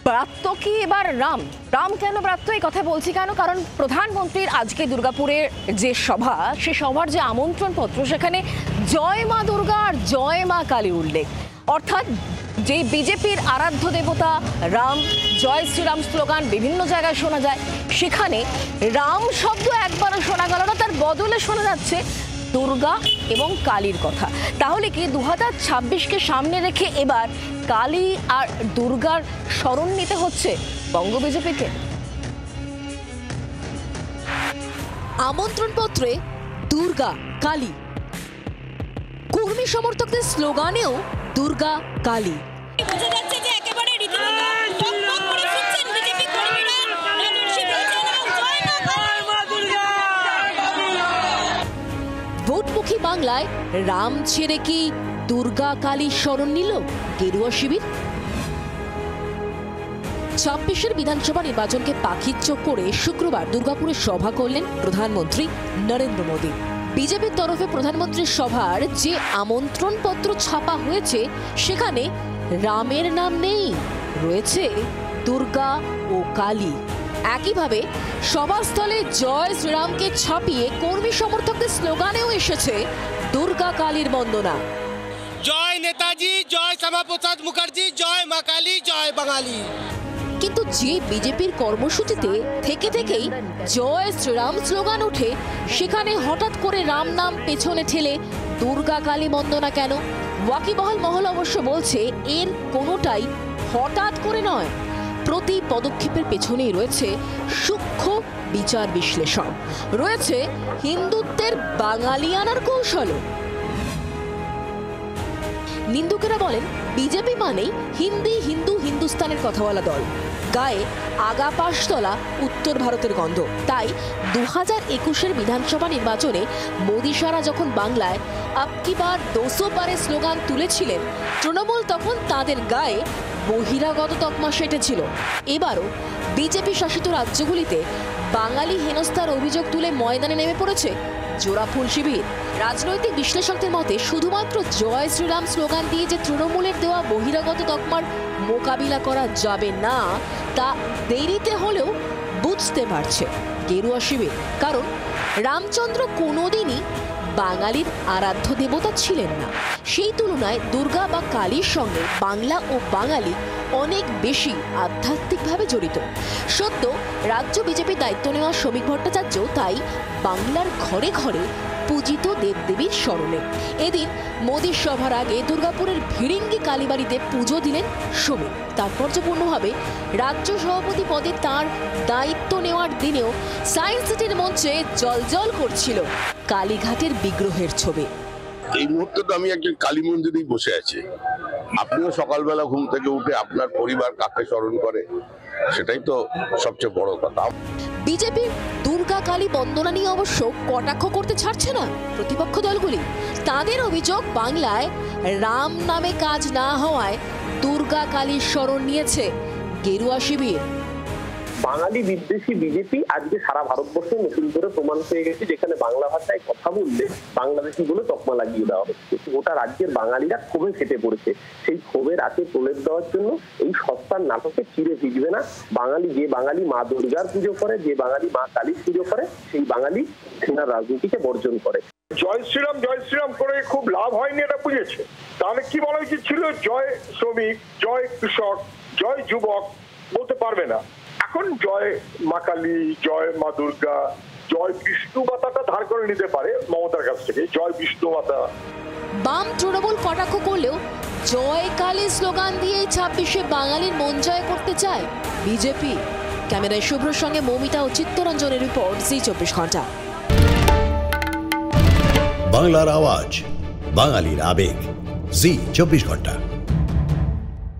ব্রাত্য কি এবার রাম? রাম কেন ব্রাত্য এই কথা বলছি কেন? কারণ প্রধানমন্ত্রীর আজকে দুর্গাপুরের যে সভা, সে সভার যে আমন্ত্রণ পত্র, সেখানে জয় মা দুর্গা আর জয় মা কালী উল্লেখ। অর্থাৎ যে বিজেপির আরাধ্য দেবতা রাম, জয় শ্রীরাম স্লোগান বিভিন্ন জায়গায় শোনা যায়, সেখানে রাম শব্দ একবারও শোনা গেল না, তার বদলে শোনা যাচ্ছে দুর্গা এবং কালীর কথা। তাহলে কি 2026কে সামনে রেখে এবার কালী আর দুর্গার স্মরণ নিতে হচ্ছে বঙ্গ বিজেপিকে? আমন্ত্রণপত্রে দুর্গা কালী, কর্মী সমর্থকদের স্লোগানেও দুর্গা কালী। বোঝা যাচ্ছে যে একেবারে রীতিমতো টকবক করে ফুটছেন বিজেপি কর্মীরা। ভোটমুখী বাংলায় রাম ছেড়ে কি দুর্গা কালী স্মরণ নিল গেরুয়া শিবির? 26 বিধানসভা নির্বাচনকে পাখির চোখ করে শুক্রবার দুর্গাপুরে সভা করলেন প্রধানমন্ত্রী নরেন্দ্র মোদী। বিজেপির তরফে প্রধানমন্ত্রীর সভার যে আমন্ত্রণ পত্র ছাপা হয়েছে, সেখানে রামের নাম নেই, রয়েছে দুর্গা ও কালী। একইভাবে সভাস্থলে জয় শ্রীরামকে ছাপিয়ে কর্মী সমর্থকদের স্লোগানেও এসেছে দুর্গা কালীর বন্দনা। জয় নেতাজি, জয় শ্যামাপ্রসাদ মুখার্জি, জয় মা কালী, জয় বাঙালি। কিন্তু যে বিজেপির কর্মসূচিতে থেকে থেকেই জয় শ্রীরাম স্লোগান ওঠে, সেখানে হঠাৎ করে রাম নাম পেছনে ঠেলে দুর্গা কালী বন্দনা কেন? ওয়াকিবহাল মহল অবশ্য বলছে এর কোনোটাই হঠাৎ করে নয়, প্রতি পদক্ষেপের পেছনেই রয়েছে সূক্ষ্ম বিচার বিশ্লেষণ, রয়েছে হিন্দুত্বের বাঙালিয়ানার কৌশলও। নিন্দুকেরা বলেন বিজেপি মানেই হিন্দি, হিন্দু, হিন্দুস্তানের কথা বলা দল, গায়ে আগা পাশতলা উত্তর ভারতের গন্ধ। তাই 2021 বিধানসভা নির্বাচনে মোদী সারা যখন বাংলায় আব কি বার 200 পারে স্লোগান তুলেছিলেন, তৃণমূল তখন তাদের গায়ে বহিরাগত তকমা সেটেছিল। এবারও বিজেপি শাসিত রাজ্যগুলিতে বাঙালি হেনস্থার অভিযোগ তুলে ময়দানে নেমে পড়েছে জোড়াফুল শিবির। রাজনৈতিক বিশ্লেষকদের মতে শুধুমাত্র জয় শ্রীরাম স্লোগান দিয়ে যে তৃণমূলের দেওয়া বহিরাগত তকমার মোকাবিলা করা যাবে না, তা দেরিতে হলেও বুঝতে পারছে গেরুয়া শিবির। কারণ রামচন্দ্র কোনোদিনই বাঙালির আরাধ্য দেবতা ছিলেন না। সেই তুলনায় দুর্গা বা কালীর সঙ্গে বাংলা ও বাঙালি অনেক বেশি আধ্যাত্মিকভাবে জড়িত। সদ্য রাজ্য বিজেপির দায়িত্ব নেওয়া শ্রমিক ভট্টাচার্য তাই বাংলার ঘরে ঘরে পূজিত দেবদেবীর স্মরণে এদিন মোদীর সভার আগে দুর্গাপুরের ভিড়িঙ্গি কালীবাড়িতে পুজো দিলেন শ্রমিক। তাৎপর্যপূর্ণভাবে রাজ্য সভাপতি পদে তাঁর দায়িত্ব নেওয়ার দিনেও সায়েন্স সিটির মঞ্চে জলজল করছিল কালীঘাটের বিগ্রহের ছবি। এই মুহূর্তে তো আমি একজন কালী মন্দিরেই বসে আছি। আপনিও সকালবেলা ঘুম থেকে উঠে আপনার পরিবার কাকে স্মরণ করে, সেটাই তো সবচেয়ে বড় কথা। বিজেপি দুর্গা কালী বন্দনা নিয়ে অবশ্য কটাক্ষ করতে ছাড়ছে না প্রতিপক্ষ দলগুলি। তাদের অভিযোগ বাংলায় রাম নামে কাজ না হওয়ায় দুর্গা কালীর স্মরণ নিয়েছে গেরুয়া শিবির। বাঙালি বিদ্বেষী বিজেপি আজকে সারা ভারতবর্ষে নতুন করে প্রমাণ পেয়ে গেছে, যেখানে বাংলা ভাষায় কথা বললে বাংলাদেশি বলে তকমা লাগিয়ে দেওয়া হচ্ছে। গোটা রাজ্যের বাঙালিরা ক্ষোভে ফেটে পড়েছে। সেই ক্ষোভের আগে প্রলেপ দেওয়ার জন্য এই সস্তার নাটকে চিড়ে ভিজবে না। বাঙালি যে বাঙালি মা দুর্গার পুজো করে, যে বাঙালি মা কালীর পুজো করে, সেই বাঙালি সেনার রাজনীতিকে বর্জন করে। জয় শ্রীরাম করে খুব লাভ হয়নি, এটা বুঝেছে। তাহলে কি বলা উচিত ছিল? জয় শ্রমিক, জয় কৃষক, জয় যুবক বলতে পারবে না। এখন জয় মা কালী, জয় মা দুর্গা, জয় বিষ্ণু মাতাটা ধার করে নিতে পারে মমতার কাছ থেকে, জয় বিষ্ণু মাতা। বাম তৃণমূল কটাক্ষ করলেও জয় কালী স্লোগান দিয়ে 26-এ বাঙালির মন জয় করতে চায় বিজেপি। ক্যামেরায় শুভ্রর সঙ্গে মৌমিতা ও চিত্তরঞ্জনের রিপোর্ট, জি 24 ঘন্টা। বাংলার আওয়াজ, বাঙালির আবেগ, জি 24 ঘন্টা।